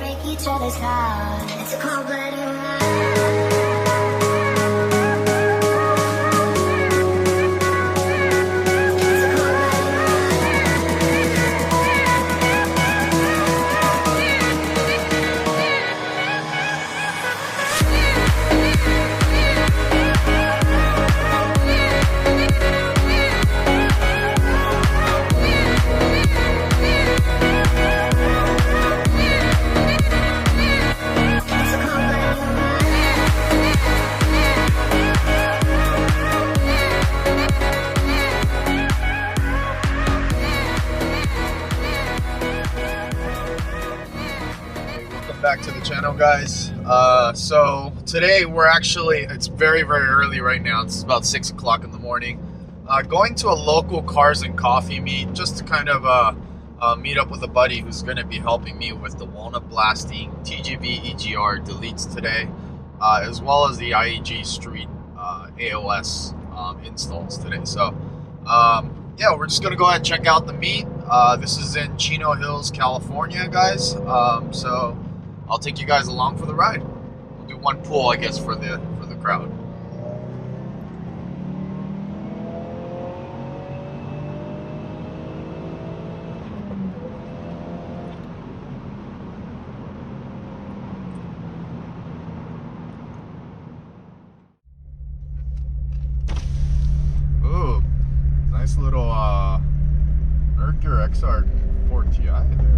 break each other's heart. It's a cold-blooded ride. Back to the channel, guys. So today we're actually, it's very early right now. It's about 6 o'clock in the morning. Going to a local cars and coffee meet just to kind of meet up with a buddy who's going to be helping me with the Walnut blasting TGV EGR Deletes today, as well as the IAG Street AOS installs today. So yeah, we're just going to go ahead and check out the meet. This is in Chino Hills, California, guys. So I'll take you guys along for the ride. We'll do one pull, I guess, for the crowd. Ooh, nice little Mercury XR4 Ti there.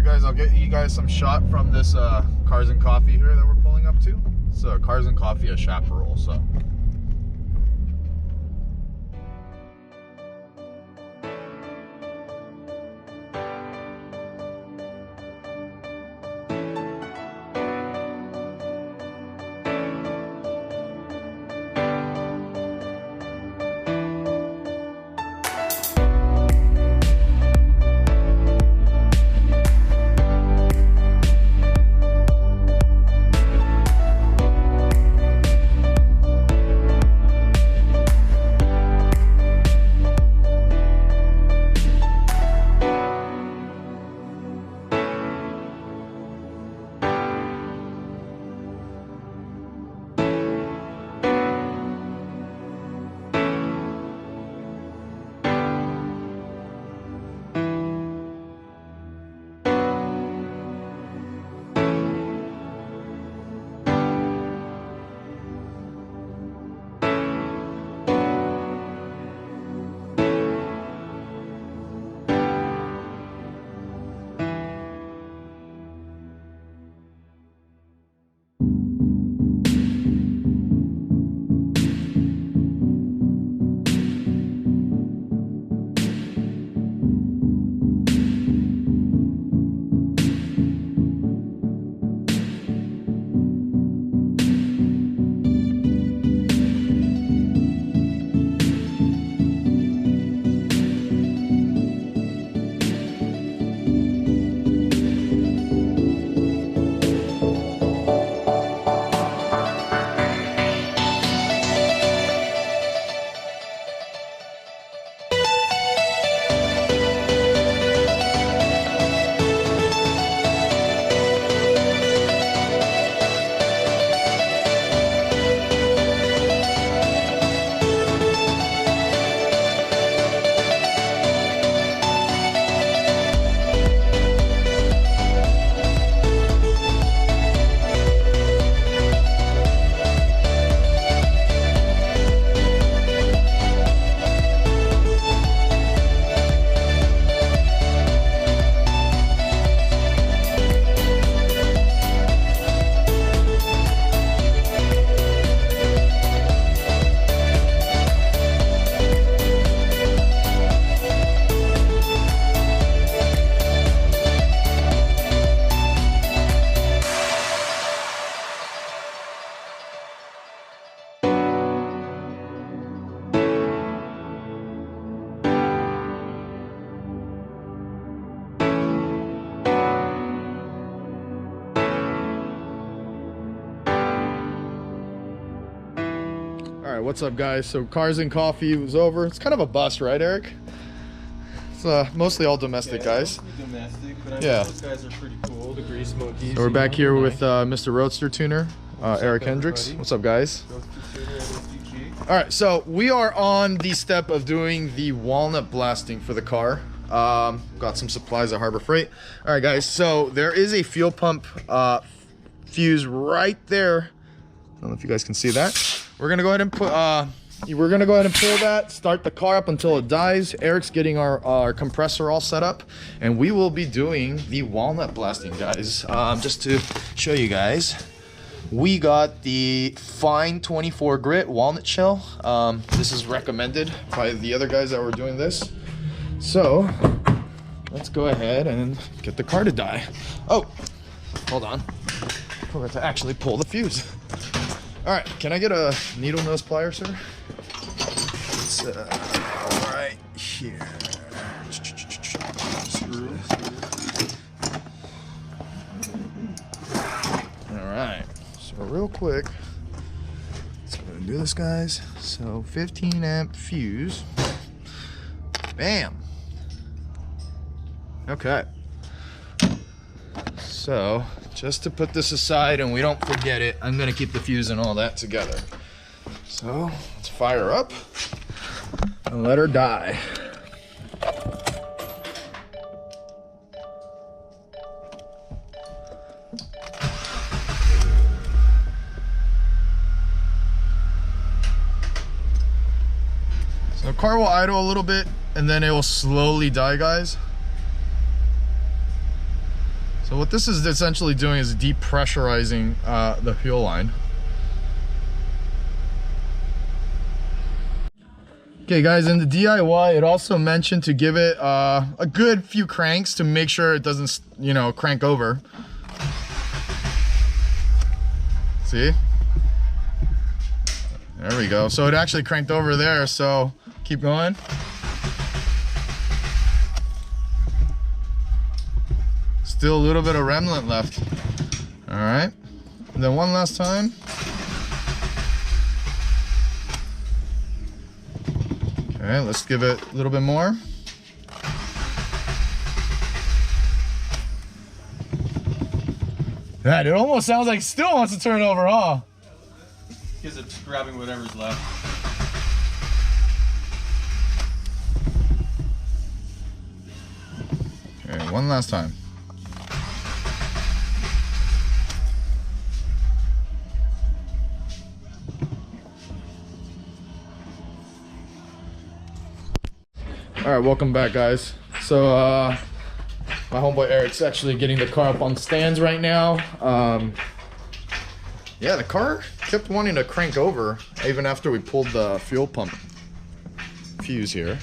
Guys, I'll get you guys some shot from this Cars and Coffee here that we're pulling up to. So Cars and Coffee, a chaparral. So Alright, what's up guys? So Cars and Coffee was over. It's kind of a bust, right Eric? It's mostly all domestic guys. Domestic, but I mean, yeah. those guys are pretty cool, the Grease Monkeys. So we're back here with Mr. RoadsterTuner, Erik Hendricks. everybody? What's up guys? RoadsterTuner. Alright, so we are on the step of doing the walnut blasting for the car. Got some supplies at Harbor Freight. Alright guys, so there is a fuel pump fuse right there. I don't know if you guys can see that. We're gonna go ahead and put pull that, start the car up until it dies. Eric's getting our compressor all set up, and we will be doing the walnut blasting, guys. Just to show you guys, we got the fine 24 grit walnut shell. This is recommended by the other guys that were doing this. So let's go ahead and get the car to die. Oh, hold on. We're going to actually pull the fuse. All right, can I get a needle nose plier, sir? It's right here. Screw. All right, so real quick, let's go ahead and do this, guys. So 15 amp fuse. Bam. Okay. So just to put this aside and we don't forget it, I'm gonna keep the fuse and all that together. So let's fire up and let her die. So the car will idle a little bit and then it will slowly die, guys. So what this is essentially doing is depressurizing the fuel line. Okay guys, in the DIY it also mentioned to give it a good few cranks to make sure it doesn't, you know, crank over. See? There we go. So it actually cranked over there, so keep going. Still a little bit of remnant left. All right, and then one last time. Okay, let's give it a little bit more. God, it almost sounds like it still wants to turn over, huh? Because it's grabbing whatever's left. Okay, one last time. All right, welcome back, guys. So my homeboy Eric's actually getting the car up on stands right now. Yeah, the car kept wanting to crank over even after we pulled the fuel pump fuse here.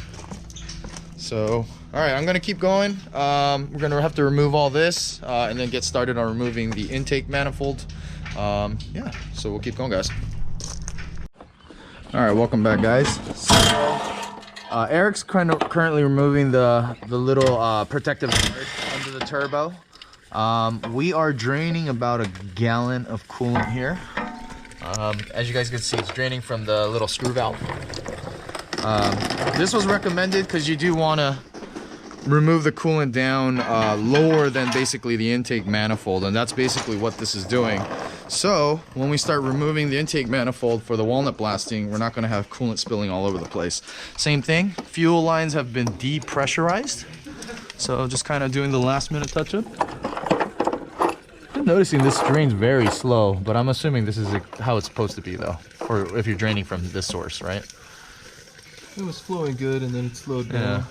So, all right, I'm gonna keep going. We're gonna have to remove all this and then get started on removing the intake manifold. Yeah, so we'll keep going, guys. All right, welcome back, guys. So, Eric's currently removing the little protective guard under the turbo. We are draining about a gallon of coolant here. As you guys can see, it's draining from the little screw valve. This was recommended because you do want to remove the coolant down lower than basically the intake manifold, and that's basically what this is doing. So when we start removing the intake manifold for the walnut blasting, we're not going to have coolant spilling all over the place. Same thing, fuel lines have been depressurized, so just kind of doing the last minute touch up. I'm noticing this drains very slow, but I'm assuming this is how it's supposed to be though, or if you're draining from this source, right? It was flowing good and then it slowed down.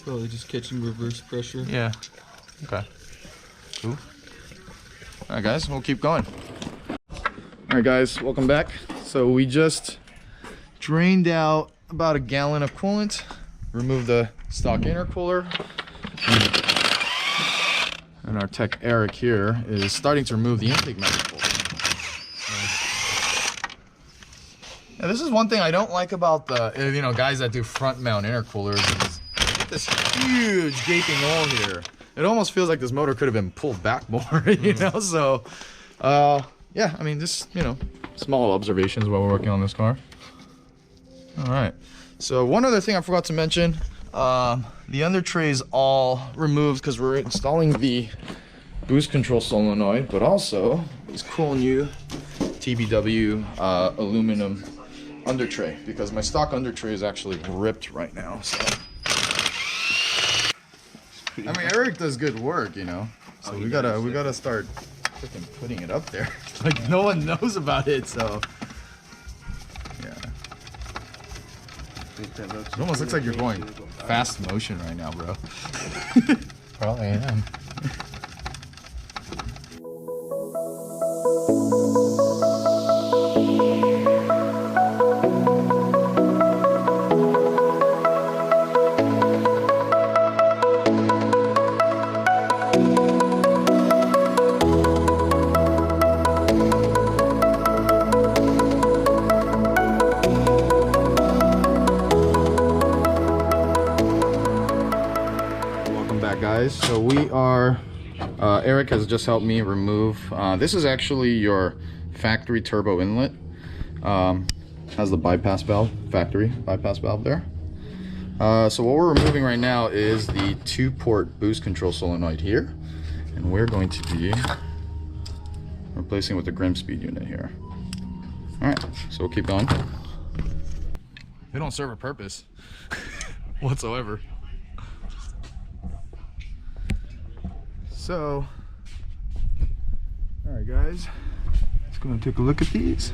Probably just catching reverse pressure. Yeah. Okay. Cool. Alright guys, we'll keep going. Alright guys, welcome back. So we just drained out about a gallon of coolant, removed the stock intercooler, and our tech Eric here is starting to remove the intake manifold. Yeah, this is one thing I don't like about the guys that do front mount intercoolers. Is this huge gaping hole here. It almost feels like this motor could have been pulled back more, you know. So, yeah, I mean, just small observations while we're working on this car. All right. So one other thing I forgot to mention, the undertray is all removed because we're installing the boost control solenoid, but also this cool new TBW aluminum undertray, because my stock undertray is actually ripped right now. So I mean, Erik does good work, you know. So we gotta start freaking putting it up there. Like no one knows about it, so yeah. It almost looks like you're going fast motion right now, bro. Probably am. Guys, so we are Erik has just helped me remove this is actually your factory turbo inlet. Has the bypass valve, factory bypass valve there. So what we're removing right now is the 2-port boost control solenoid here, and we're going to be replacing with the Grimmspeed unit here. All right, so we'll keep going. They don't serve a purpose whatsoever. So, all right guys, let's go and take a look at these.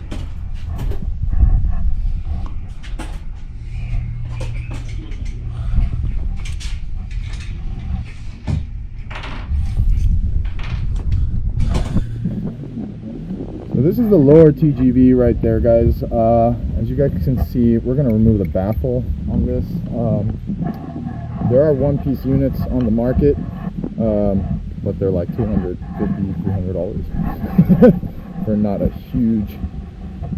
So this is the lower TGV right there, guys. As you guys can see, we're gonna remove the baffle on this. There are one-piece units on the market. But they're like $250, $300 for not a huge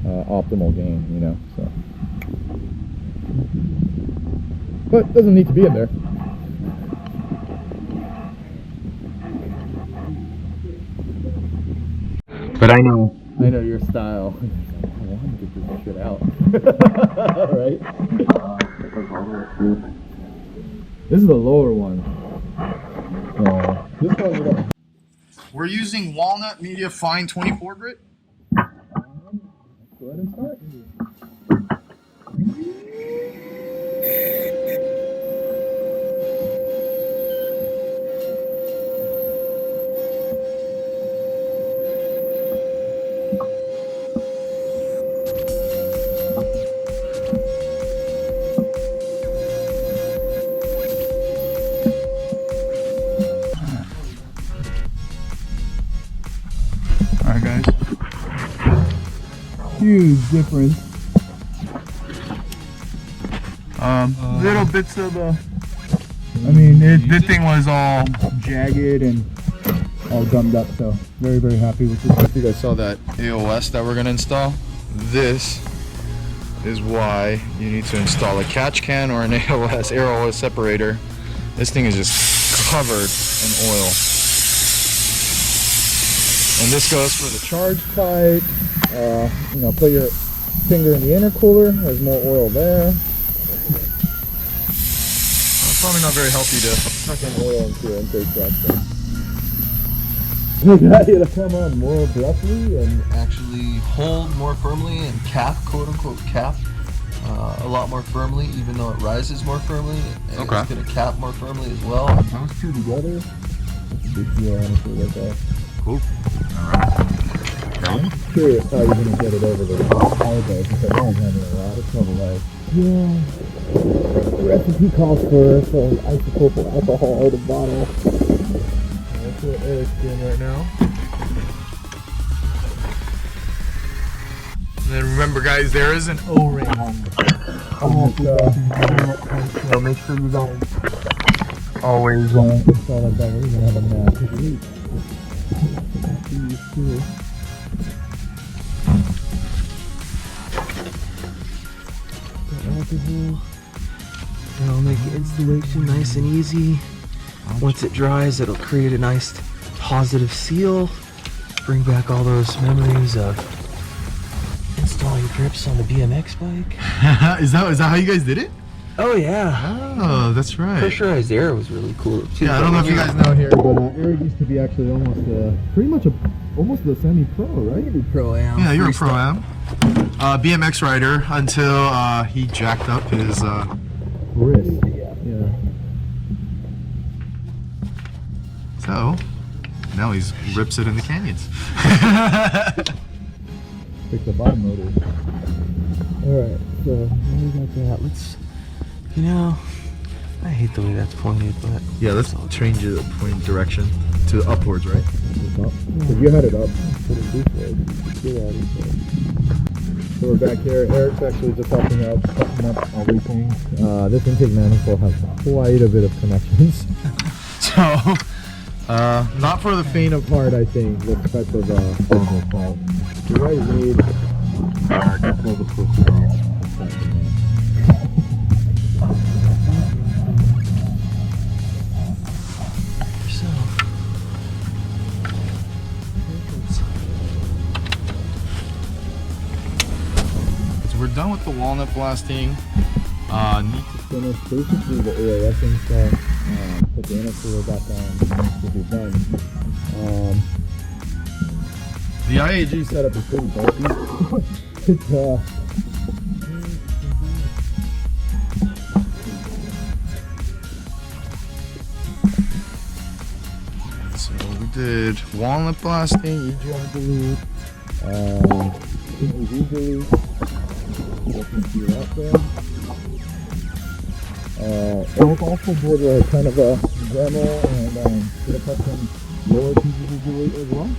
optimal gain, you know. So, but it doesn't need to be in there. But I know your style. I want to get this shit out, right? This is the lower one. This one, we're using Walnut Media Fine 24 grit. Let's go ahead and start. Guys, huge difference. Little bits of I mean, this thing was all jagged and all gummed up, so very, very happy with this. If you guys saw that AOS that we're gonna install, this is why you need to install a catch can or an AOS, air OS separator. This thing is just covered in oil. And this goes for the charge pipe. You know, put your finger in the intercooler. There's more oil there. It's probably not very healthy to suck in oil into your intake structure. We got you to come on more abruptly and Actually hold more firmly and cap, quote unquote cap, a lot more firmly, even though it rises more firmly. And Okay. It's going to cap more firmly as well. those two together. Big deal, honestly, like that. Cool. I'm curious how you're going to get it over the holiday, because I know I'm having a lot of trouble. Like, yeah, the recipe calls for some isopropyl alcohol out of the bottle. That's what Erik's doing right now. And then remember, guys, there is an O-ring on this. So make sure you don't always install that back. We're going to have a massive leak. It'll make the installation nice and easy. Once it dries, it'll create a nice positive seal. Bring back all those memories of installing grips on the BMX bike. is that how you guys did it? Oh yeah. Oh, that's right. Pressurized air was really cool too. Yeah, I don't know if you guys know here, but Erik used to be actually almost pretty much almost the semi-pro, right? Pro-am. Yeah, you're a pro-am. BMX rider until he jacked up his wrist. Yeah. So now he rips it in the canyons. Pick the bottom motor. Alright, so we got that. Let's, I hate the way that's pointed, but Yeah, let's change the point direction to upwards, right? If you had it up, put it this way. Get out of here. So we're back here. Erik's actually just helping out, setting up everything. This intake manifold has quite a bit of connections. So, not for the faint of heart, I think, this type of thermal fault. You guys need a couple of the We're done with the walnut blasting. Need to finish basically the AOS install. Put the intercooler back on. To be done. The IAG setup is pretty bulky. It's so we did walnut blasting, EGR delete, TGV delete. Erik also did kind of a demo and did a custom lower TGV delete as well.